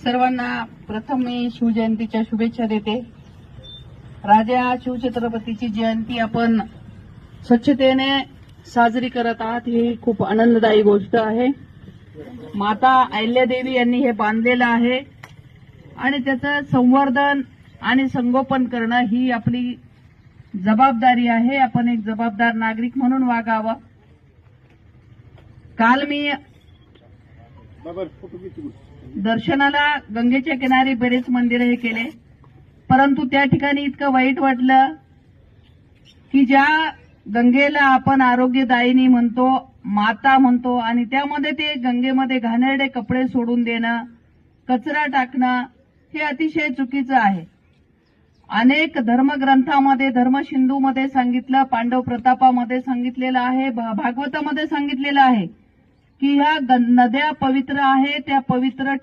सर्वांना प्रथम मी शिवजयंतीच्या शुभेच्छा देते। राजा शिवछत्रपतीची जयंती आपण स्वच्छतेने साजरी करत आहात, ही खूप आनंददायी गोष्ट आहे। माता अहिल्यादेवी यांनी हे बांधलेलं आहे आणि त्याचं संवर्धन आणि संगोपन करणं ही आपली जबाबदारी आहे। आपण एक जबाबदार नागरिक म्हणून वागावं। काल मी दर्शनाला गंगेच्या किनारी बरेच मंदिर हे केले, परंतु त्या ठिकाणी इतकं वाईट वाटलं की ज्या गंगेला आपण आरोग्यदायिनी म्हणतो, माता म्हणतो, आणि त्यामध्ये ते गंगेमध्ये घाणेरडे कपडे सोडून देणं, कचरा टाकणं हे अतिशय चुकीचं आहे। अनेक धर्मग्रंथामध्ये, धर्मसिंधूमध्ये सांगितलं, पांडव प्रतापामध्ये सांगितलेलं आहे, भागवतामध्ये सांगितलेलं आहे की ह्या नद्या पवित्र आहे, त्या पवित्र